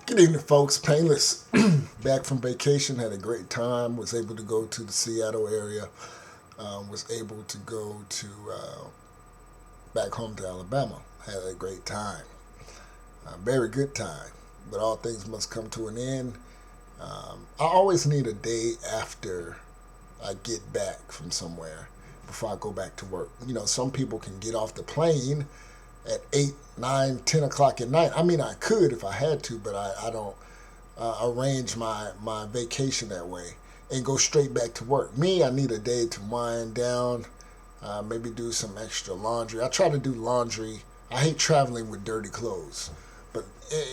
Good evening, folks. Painless. Back from vacation, had a great time. Was able to go to the Seattle area. Was able to go to back home to Alabama. Had a great time. Very good time. But all things must come to an end. I always need a day after I get back from somewhere before I go back to work. You know, some people can get off the plane at 8, 9, 10 o'clock at night. I mean, I could if I had to, but I don't arrange my vacation that way and go straight back to work. Me, I need a day to wind down, maybe do some extra laundry. I try to do laundry. I hate traveling with dirty clothes, but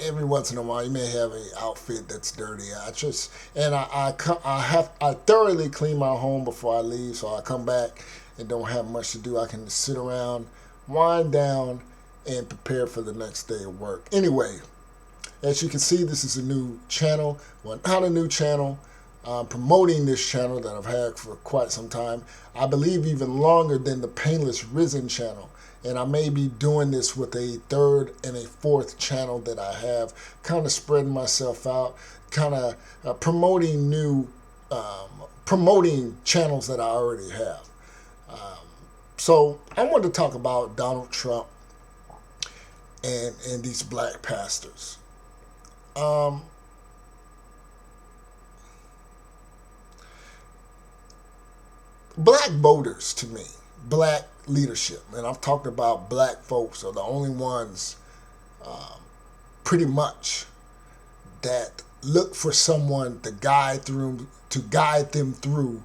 every once in a while you may have an outfit that's dirty. I thoroughly clean my home before I leave, so I come back and don't have much to do. I can sit around, wind down, and prepare for the next day of work. Anyway, as you can see, this is a new channel. Well, not a new channel. Promoting this channel that I've had for quite some time. I believe even longer than the Painless Risen channel. And I may be doing this with a third and a fourth channel that I have, kind of spreading myself out, kind of promoting channels that I already have. So I want to talk about Donald Trump and these black pastors. Black voters, to me, black leadership, and I've talked about black folks are the only ones pretty much that look for someone to guide them through,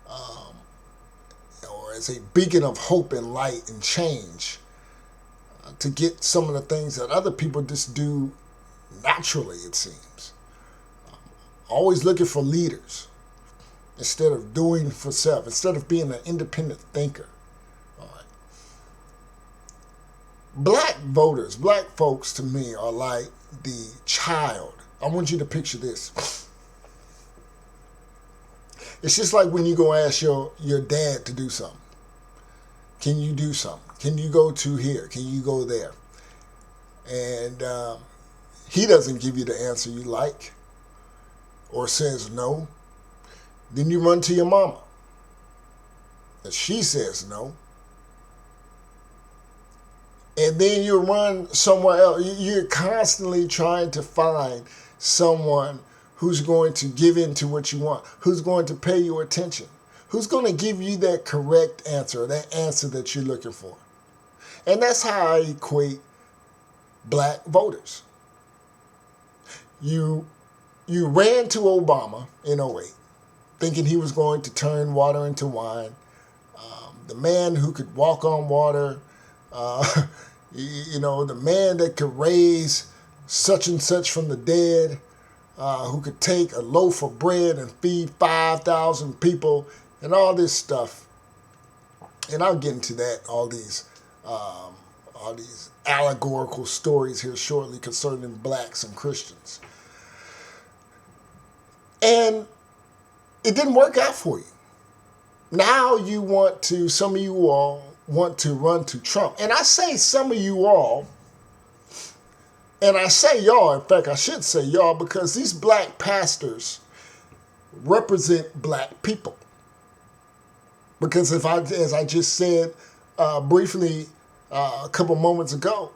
or as a beacon of hope and light and change, to get some of the things that other people just do naturally, it seems. Always looking for leaders instead of doing for self, instead of being an independent thinker. All right. Black voters, black folks to me are like the child. I want you to picture this. It's just like when you go ask your dad to do something. Can you do something? Can you go to here? Can you go there? And he doesn't give you the answer you like or says no. Then you run to your mama. And she says no. And then you run somewhere else. You're constantly trying to find someone who's going to give in to what you want, who's going to pay your attention, who's going to give you that correct answer, that answer that you're looking for. And that's how I equate black voters. You ran to Obama in '08, thinking he was going to turn water into wine. The man who could walk on water, the man that could raise such and such from the dead, who could take a loaf of bread and feed 5,000 people, and all this stuff. And I'll get into that, all these allegorical stories here shortly concerning blacks and Christians. And it didn't work out for you. Now some of you all want to run to Trump. And I say some of you all, and I say y'all, in fact, I should say y'all, because these black pastors represent black people. Because as I just said briefly a couple moments ago,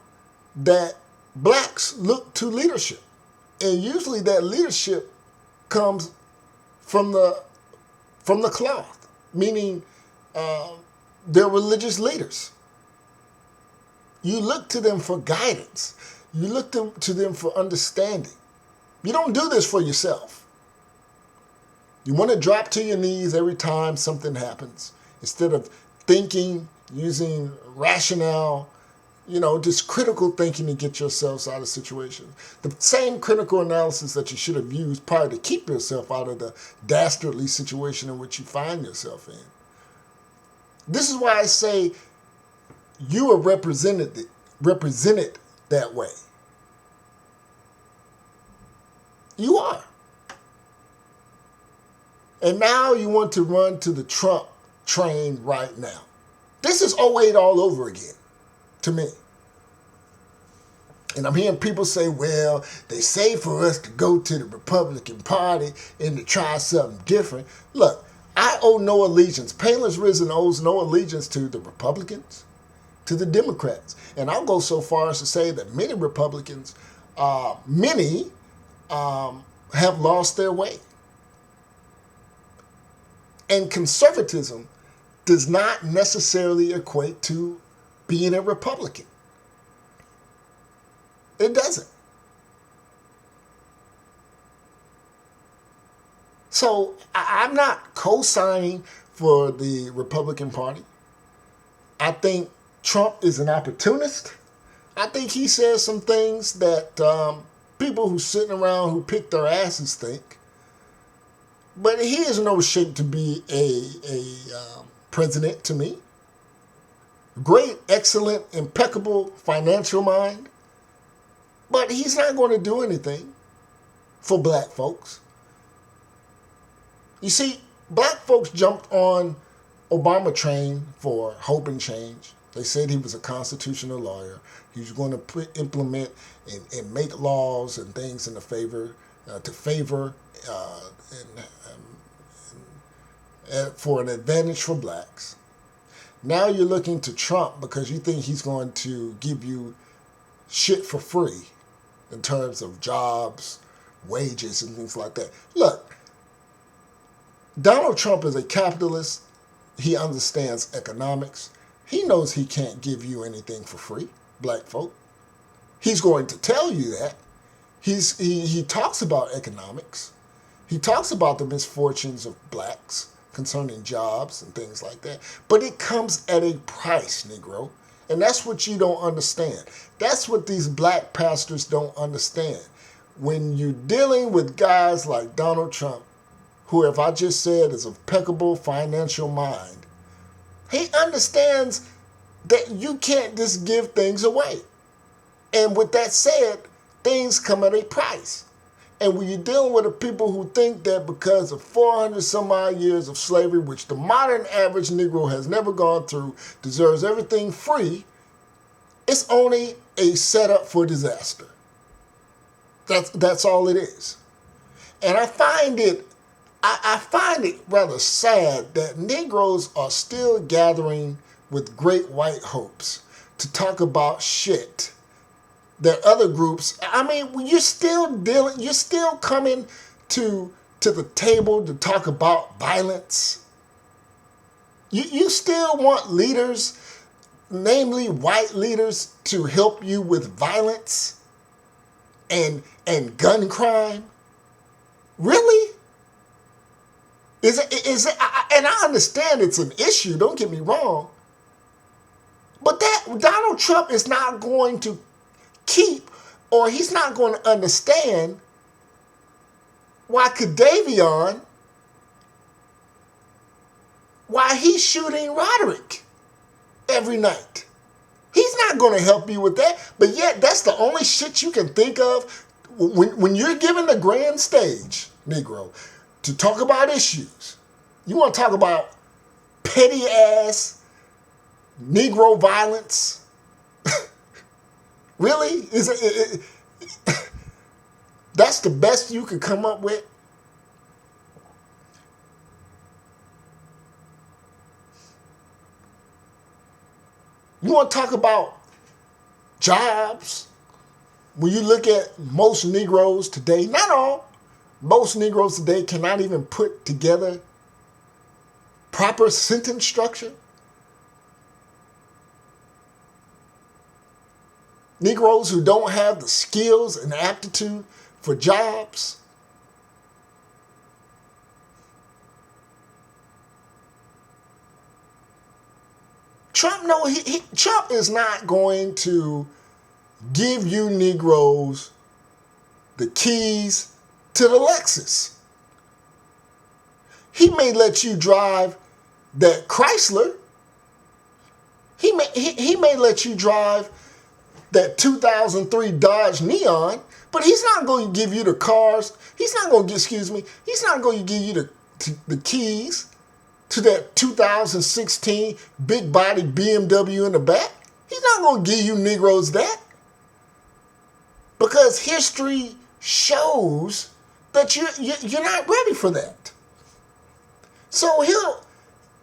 that blacks look to leadership. And usually that leadership comes from the cloth, meaning they're religious leaders. You look to them for guidance. You look to them for understanding. You don't do this for yourself. You want to drop to your knees every time something happens instead of thinking, using rationale, just critical thinking to get yourselves out of situations. The same critical analysis that you should have used prior to keep yourself out of the dastardly situation in which you find yourself in. This is why I say you are represented that way. You are. And now you want to run to the Trump train right now. This is '08 all over again, to me. And I'm hearing people say, well, they say for us to go to the Republican Party and to try something different. Look, I owe no allegiance. Painless Risen owes no allegiance to the Republicans, to the Democrats. And I'll go so far as to say that many Republicans, have lost their way. And conservatism does not necessarily equate to being a Republican. It doesn't. So I'm not co-signing for the Republican Party. I think Trump is an opportunist. I think he says some things that people who sitting around who pick their asses think. But he is no shape to be a president to me. Great, excellent, impeccable financial mind. But he's not going to do anything for black folks. You see, black folks jumped on Obama train for hope and change. They said he was a constitutional lawyer. He was going to implement and make laws and things in the favor for an advantage for blacks. Now you're looking to Trump because you think he's going to give you shit for free in terms of jobs, wages, and things like that. Look, Donald Trump is a capitalist. He understands economics. He knows he can't give you anything for free, black folk. He's going to tell you that. He talks about economics. He talks about the misfortunes of blacks concerning jobs and things like that. But it comes at a price, Negro. And that's what you don't understand. That's what these black pastors don't understand. When you're dealing with guys like Donald Trump, who, if I just said, is of impeccable financial mind, he understands that you can't just give things away. And with that said, things come at a price. And when you're dealing with the people who think that because of 400 some odd years of slavery, which the modern average Negro has never gone through, deserves everything free, it's only a setup for disaster. That's all it is. And I find it rather sad that Negroes are still gathering with great white hopes to talk about shit that other groups, I mean, you're still coming to the table to talk about violence. You still want leaders, namely white leaders, to help you with violence and gun crime? Really? Is it? And I understand it's an issue, don't get me wrong. But that Donald Trump is not going to keep, or he's not going to understand why why he's shooting Roderick every night. He's not going to help you with that. But yet, that's the only shit you can think of when you're given the grand stage, Negro, to talk about issues. You want to talk about petty ass Negro violence? Really? That's the best you could come up with? You want to talk about jobs? When you look at most Negroes today, not all, most Negroes today cannot even put together proper sentence structure. Negroes who don't have the skills and aptitude for jobs. Trump is not going to give you Negroes the keys to the Lexus. He may let you drive that Chrysler. He may let you drive that 2003 Dodge Neon, but he's not going to give you the cars. He's not going to give you the keys to that 2016 big body BMW in the back. He's not going to give you Negroes that. because history shows that you're not ready for that. So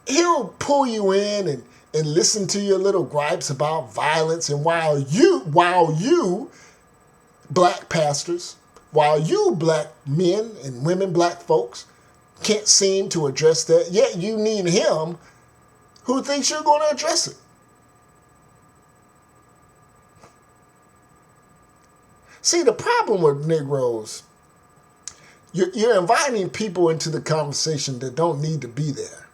he'll pull you in and listen to your little gripes about violence, and while you black pastors, while you black men and women, black folks, can't seem to address that, yet you need him who thinks you're going to address it. See, the problem with Negroes, you're inviting people into the conversation that don't need to be there.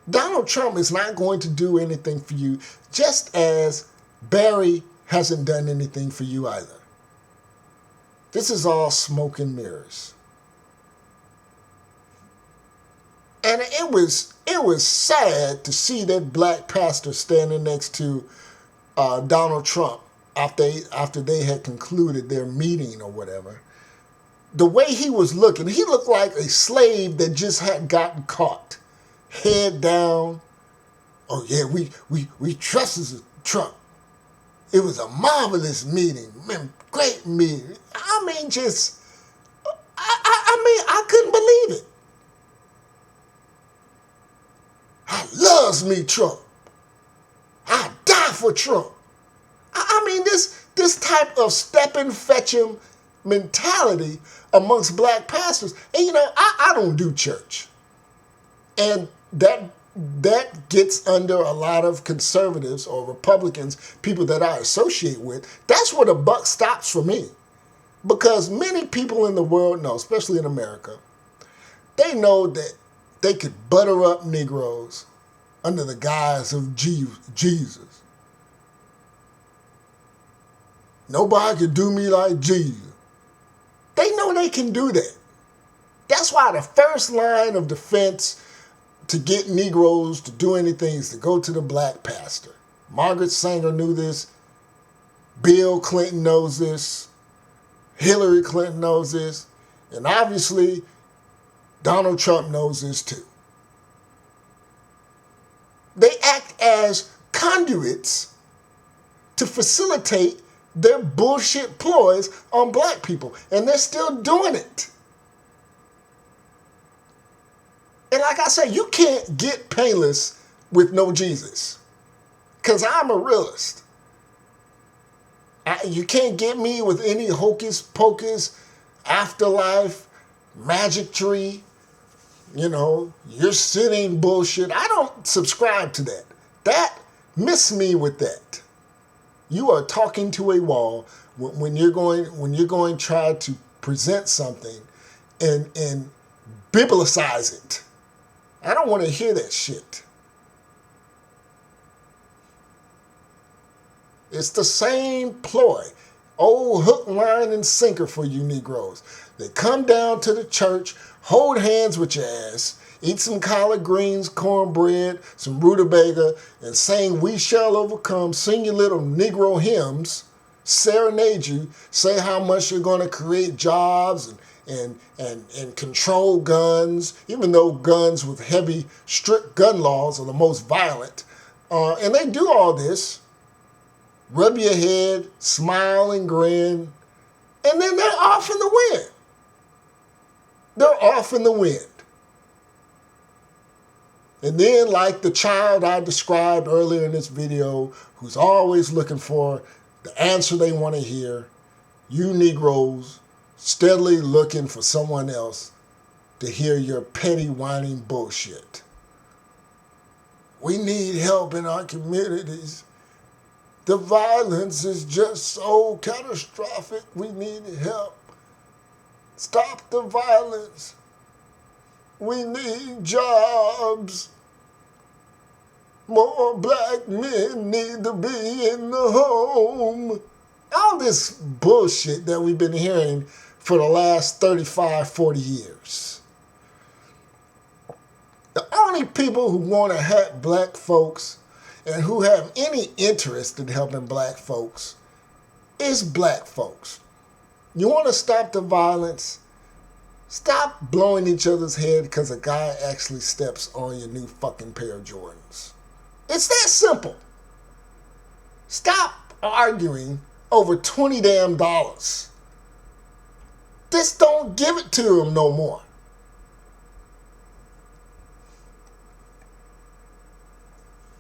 Donald Trump is not going to do anything for you, just as Barry hasn't done anything for you either. This is all smoke and mirrors. And it was sad to see that black pastor standing next to Donald Trump after they had concluded their meeting or whatever. The way he was looking, he looked like a slave that just had gotten caught. Head down. Oh yeah, we trusted Trump. It was a marvelous meeting, man, great meeting. I mean, I couldn't believe it. I loves me Trump. I die for Trump. I mean, this type of step and fetch him mentality amongst black pastors. And you know, I don't do church. And that gets under a lot of conservatives or Republicans, people that I associate with. That's where the buck stops for me. Because many people in the world know, especially in America, they know that they could butter up Negroes under the guise of Jesus. Nobody could do me like Jesus. They know they can do that. That's why the first line of defense to get Negroes to do anything is to go to the black pastor. Margaret Sanger knew this. Bill Clinton knows this. Hillary Clinton knows this. And obviously, Donald Trump knows this too. They act as conduits to facilitate their bullshit ploys on black people. And they're still doing it. And like I said, you can't get painless with no Jesus. Because I'm a realist. You can't get me with any hocus pocus, afterlife, magic tree, you're sitting bullshit. I don't subscribe to that. That, miss me with that. You are talking to a wall when you're going to try to present something and biblicize it. I don't want to hear that shit. It's the same ploy. Old hook, line, and sinker for you Negroes. They come down to the church, hold hands with your ass, eat some collard greens, cornbread, some rutabaga, and sing "We Shall Overcome," sing your little Negro hymns, serenade you, say how much you're going to create jobs and control guns, even though guns with heavy, strict gun laws are the most violent. And they do all this, rub your head, smile and grin, and then they're off in the wind. They're off in the wind. And then, like the child I described earlier in this video, who's always looking for the answer they want to hear, you Negroes steadily looking for someone else to hear your petty whining bullshit. We need help in our communities. The violence is just so catastrophic. We need help. Stop the violence. We need jobs. More black men need to be in the home. All this bullshit that we've been hearing for the last 35, 40 years. The only people who want to help black folks and who have any interest in helping black folks is black folks. You want to stop the violence? Stop blowing each other's head because a guy actually steps on your new fucking pair of Jordans. It's that simple. Stop arguing over 20 damn dollars. Just don't give it to them no more.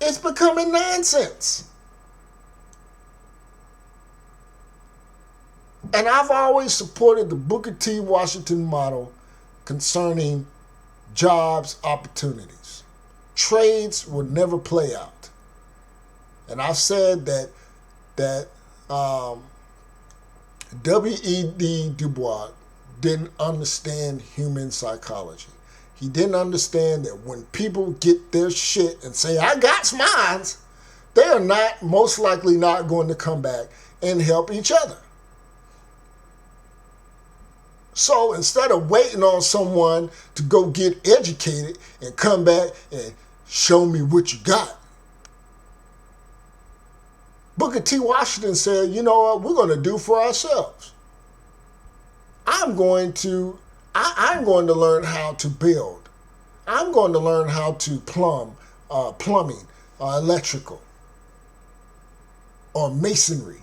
It's becoming nonsense. And I've always supported the Booker T. Washington model concerning jobs opportunities. Trades would never play out. And I've said that W.E.B. Du Bois didn't understand human psychology. He didn't understand that when people get their shit and say, I got mines, they are most likely not going to come back and help each other. So instead of waiting on someone to go get educated and come back and show me what you got, Booker T. Washington said, you know what, we're going to do for ourselves. I'm going to learn how to build. I'm going to learn how to plumbing, electrical, or masonry.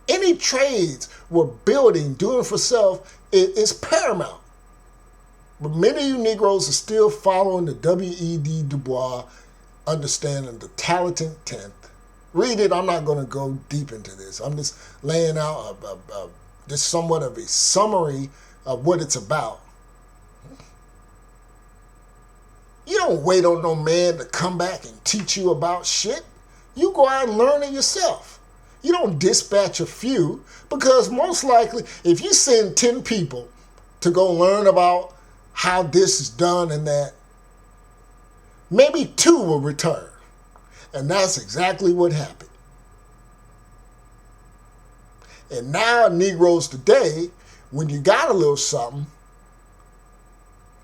Any trades we're building, doing for self, is paramount. But many of you Negroes are still following the W.E.B. Du Bois understanding the talented tenth. Read it. I'm not going to go deep into this. I'm just laying out just somewhat of a summary of what it's about. You don't wait on no man to come back and teach you about shit. You go out and learn it yourself. You don't dispatch a few, because most likely if you send 10 people to go learn about how this is done and that, maybe 2 will return. And that's exactly what happened. And now Negroes today, when you got a little something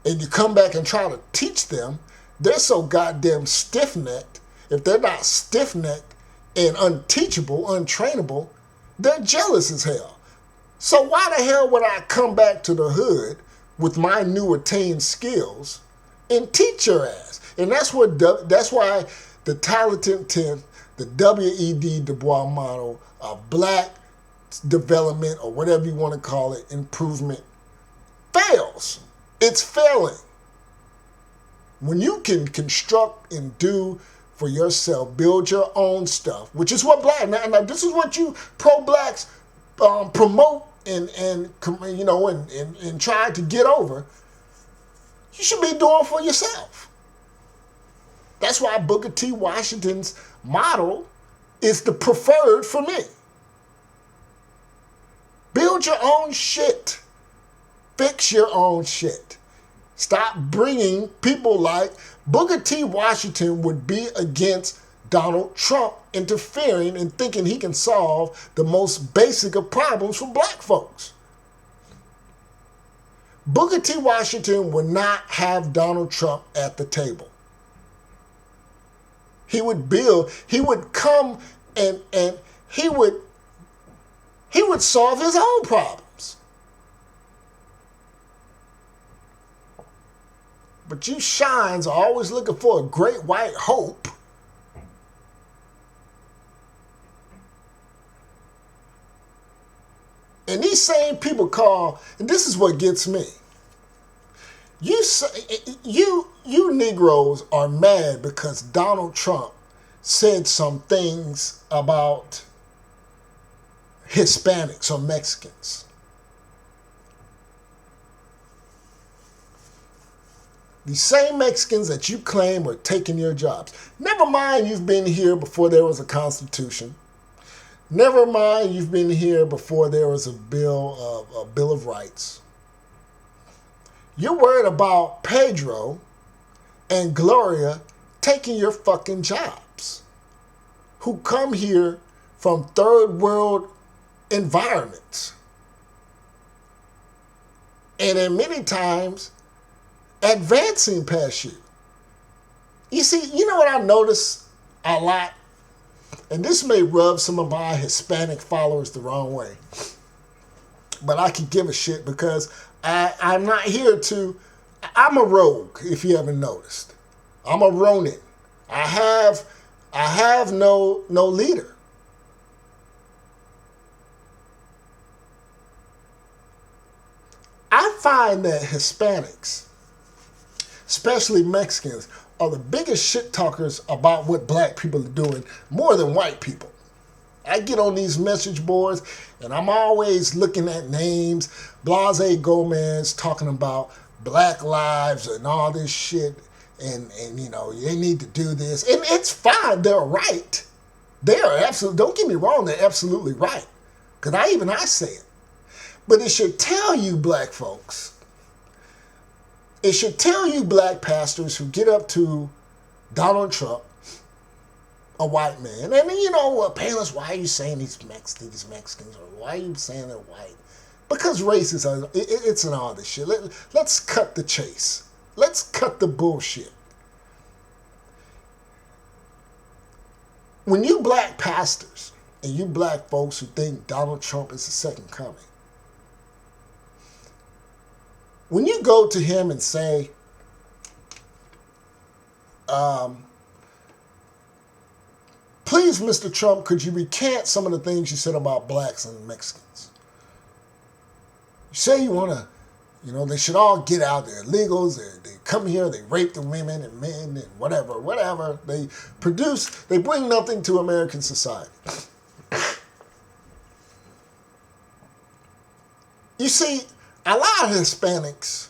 and you come back and try to teach them, they're so goddamn stiff-necked. If they're not stiff-necked and unteachable, untrainable, they're jealous as hell. So why the hell would I come back to the hood with my new attained skills and teach your ass? And that's why the talented 10th, the W.E.B. Du Bois model of black development, or whatever you want to call it, improvement, fails. It's failing. When you can construct and do for yourself, build your own stuff, which is what black, now this is what you pro-blacks promote and try to get over, you should be doing for yourself. That's why Booker T. Washington's model is the preferred for me. Build your own shit. Fix your own shit. Stop bringing people like Booker T. Washington would be against Donald Trump interfering and thinking he can solve the most basic of problems for black folks. Booker T. Washington would not have Donald Trump at the table. He would come and he would solve his own problems. But you shines are always looking for a great white hope. And these same people call, and this is what gets me. You Negroes are mad because Donald Trump said some things about Hispanics or Mexicans. The same Mexicans that you claim are taking your jobs. Never mind you've been here before there was a Constitution. Never mind you've been here before there was a Bill of Rights. You're worried about Pedro and Gloria taking your fucking jobs, who come here from third world environments. And in many times, advancing past you. You see, you know what I notice a lot? And this may rub some of my Hispanic followers the wrong way. But I can give a shit because I'm not here to... I'm a rogue, if you haven't noticed. I'm a Ronin. I have no leader. find that Hispanics, especially Mexicans, are the biggest shit talkers about what black people are doing more than white people. I get on these message boards and I'm always looking at names, Blase Gomez talking about black lives and all this shit, and you know, they need to do this. And it's fine, they're right. They are absolutely, don't get me wrong, they're absolutely right. Because I say it. But it should tell you, black folks, it should tell you black pastors who get up to Donald Trump, a white man, and you know, Payless, why are you saying these Mexicans, or why are you saying they're white? Because race is, it's an all this shit. Let's cut the chase. Let's cut the bullshit. When you black pastors and you black folks who think Donald Trump is the second coming, when you go to him and say, please, Mr. Trump, could you recant some of the things you said about blacks and Mexicans? You say you want to, you know, they should all get out. They're illegals. They come here, they rape the women and men and whatever. They bring nothing to American society. You see, a lot of Hispanics,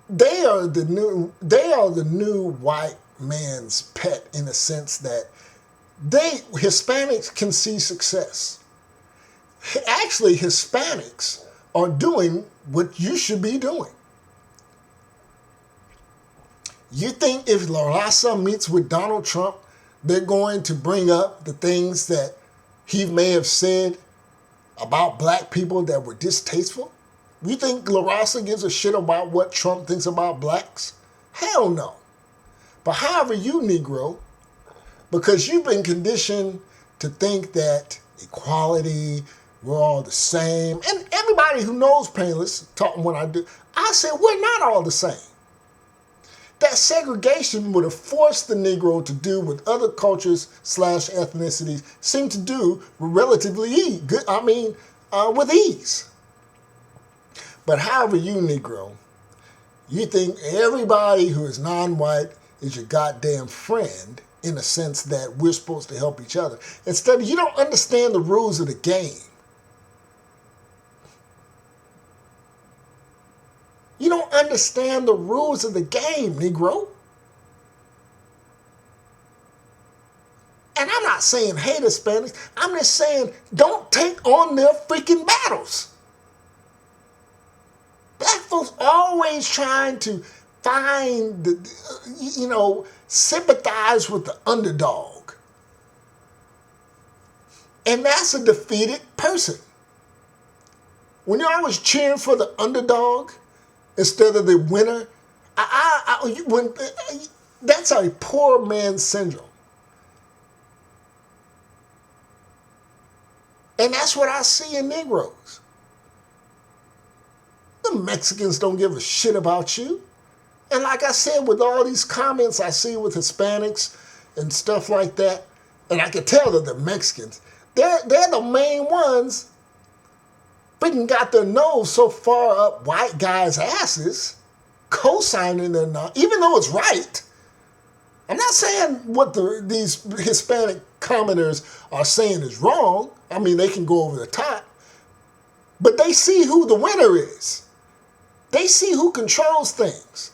they are the new white man's pet, in the sense that Hispanics can see success. Actually, Hispanics are doing what you should be doing. You think if La Raza meets with Donald Trump, they're going to bring up the things that he may have said about black people that were distasteful? You think La Raza gives a shit about what Trump thinks about blacks? Hell no. But however, you Negro, because you've been conditioned to think that equality, we're all the same, and everybody who knows Painless, talking when I do, I said we're not all the same. That segregation would have forced the Negro to do what other cultures / ethnicities seem to do relatively with ease. But however, you Negro, you think everybody who is non-white is your goddamn friend, in the sense that we're supposed to help each other. Instead, you don't understand the rules of the game. You don't understand the rules of the game, Negro. And I'm not saying hate Hispanics. I'm just saying don't take on their freaking battles. Black folks always trying to find sympathize with the underdog. And that's a defeated person. When you're always cheering for the underdog instead of the winner, that's a poor man's syndrome. And that's what I see in Negroes. The Mexicans don't give a shit about you. And like I said, with all these comments I see with Hispanics and stuff like that, and I can tell that the Mexicans, they're the main ones freaking got their nose so far up white guys' asses, co-signing their even though it's right. I'm not saying what these Hispanic commenters are saying is wrong. I mean, they can go over the top. But they see who the winner is. They see who controls things.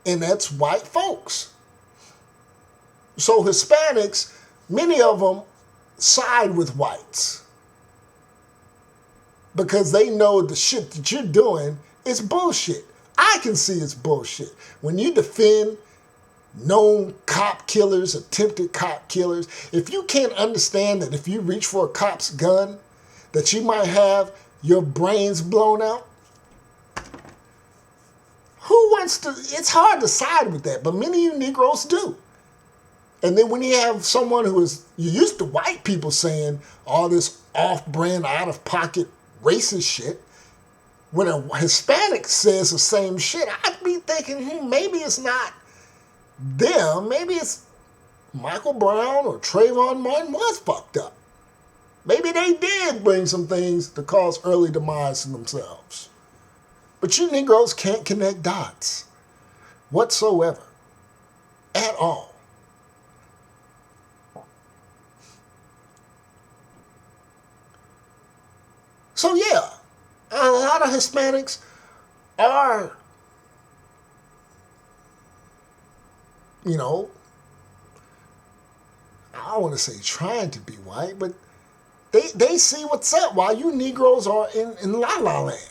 And that's white folks. So Hispanics, many of them side with whites. Because they know the shit that you're doing is bullshit. I can see it's bullshit. When you defend known cop killers, attempted cop killers, if you can't understand that if you reach for a cop's gun, that you might have your brains blown out, who wants to? It's hard to side with that, but many of you Negroes do. And then when you have someone who is, you used to white people saying all this off-brand, out-of-pocket racist shit, when a Hispanic says the same shit, I'd be thinking, maybe it's not them, maybe it's Michael Brown or Trayvon Martin was fucked up. Maybe they did bring some things to cause early demise in themselves. But you Negroes can't connect dots whatsoever. At all. So yeah, a lot of Hispanics are, you know, I don't want to say trying to be white, but they see what's up while you Negroes are in La La Land.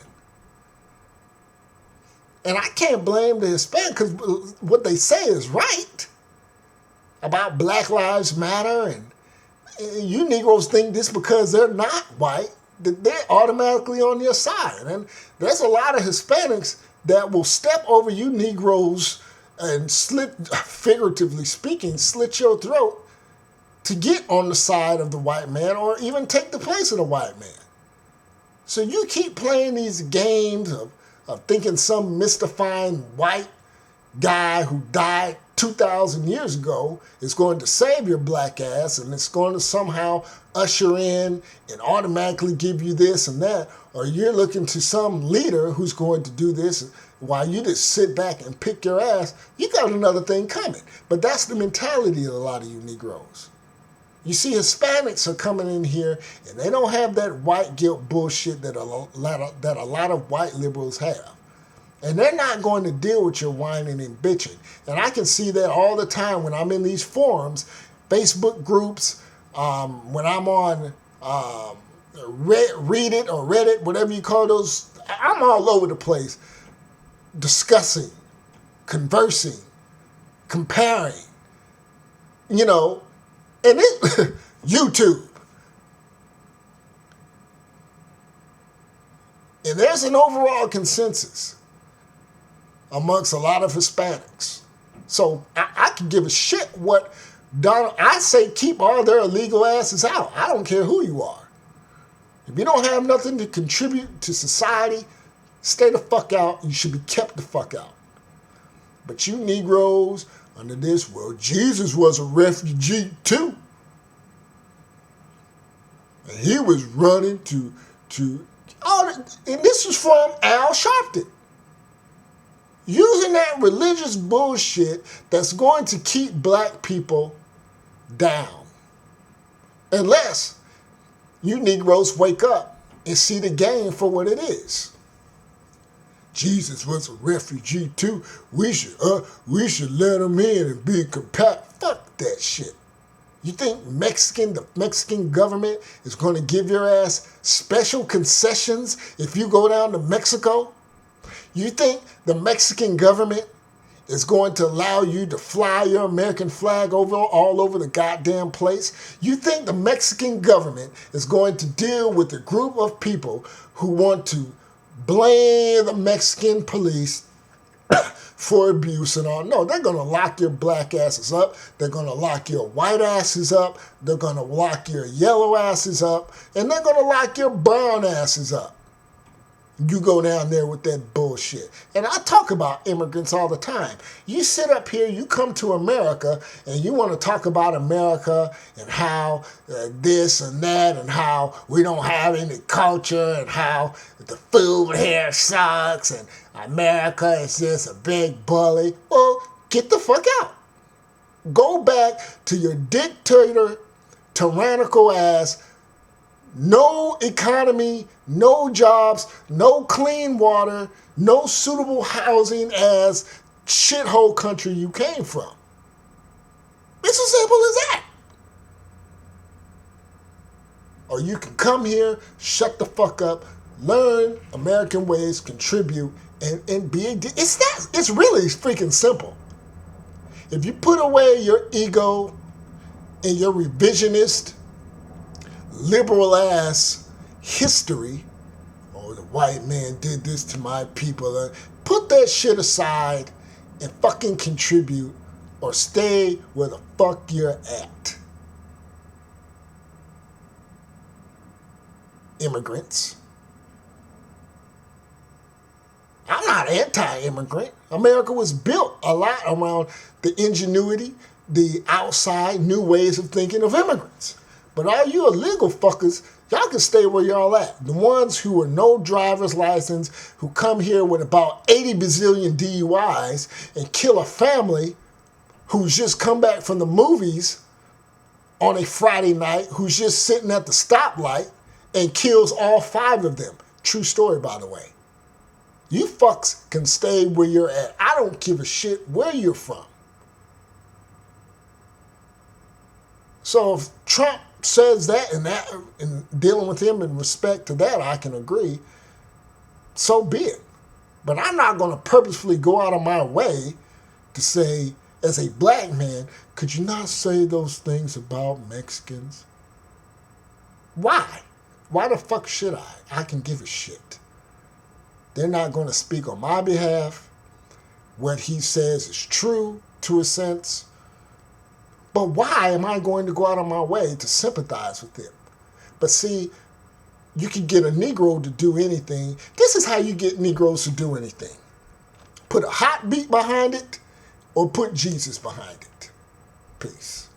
And I can't blame the Hispanic because what they say is right about Black Lives Matter. And you Negroes think this because they're not white, that they're automatically on your side. And there's a lot of Hispanics that will step over you Negroes and figuratively speaking, slit your throat to get on the side of the white man or even take the place of the white man. So you keep playing these games of thinking some mystifying white guy who died 2,000 years ago is going to save your black ass and it's going to somehow usher in and automatically give you this and that, or you're looking to some leader who's going to do this while you just sit back and pick your ass, you got another thing coming. But that's the mentality of a lot of you Negroes. You see, Hispanics are coming in here and they don't have that white guilt bullshit that a lot of white liberals have. And they're not going to deal with your whining and bitching. And I can see that all the time when I'm in these forums, Facebook groups, when I'm on Reddit or Reddit, whatever you call those. I'm all over the place discussing, conversing, comparing, you know, and it, YouTube. And there's an overall consensus amongst a lot of Hispanics. So I can give a shit what Donald, I say keep all their illegal asses out. I don't care who you are. If you don't have nothing to contribute to society, stay the fuck out. You should be kept the fuck out. But you Negroes under this, well, Jesus was a refugee too. And he was running to and this is from Al Sharpton. Using that religious bullshit that's going to keep black people down. Unless you Negroes wake up and see the game for what it is. Jesus was a refugee too. We should let him in and be compact. Fuck that shit. You think the Mexican government is going to give your ass special concessions if you go down to Mexico? You think the Mexican government is going to allow you to fly your American flag all over the goddamn place? You think the Mexican government is going to deal with a group of people who want to blame the Mexican police for abuse and all? No, they're going to lock your black asses up. They're going to lock your white asses up. They're going to lock your yellow asses up. And they're going to lock your brown asses up. You go down there with that bullshit. And I talk about immigrants all the time. You sit up here, you come to America, and you want to talk about America and how this and that and how we don't have any culture and how the food here sucks and America is just a big bully. Well, get the fuck out. Go back to your dictator, tyrannical ass. No economy, no jobs, no clean water, no suitable housing as shithole country you came from. It's as simple as that. Or you can come here, shut the fuck up, learn American ways, contribute, and be it's really freaking simple. If you put away your ego and your revisionist liberal ass history, oh, the white man did this to my people, put that shit aside and fucking contribute or stay where the fuck you're at. Immigrants. I'm not anti-immigrant. America was built a lot around the ingenuity, the outside new ways of thinking of immigrants. But all you illegal fuckers, y'all can stay where y'all at. The ones who are no driver's license, who come here with about 80 bazillion DUIs and kill a family who's just come back from the movies on a Friday night, who's just sitting at the stoplight and kills all 5 of them. True story, by the way. You fucks can stay where you're at. I don't give a shit where you're from. So if Trump says that and dealing with him in respect to that, I can agree. So be it. But I'm not going to purposefully go out of my way to say, as a black man, could you not say those things about Mexicans? Why? Why the fuck should I? I can give a shit. They're not going to speak on my behalf. What he says is true to a sense. But why am I going to go out of my way to sympathize with them? But see, you can get a Negro to do anything. This is how you get Negroes to do anything. Put a hot beat behind it or put Jesus behind it. Peace.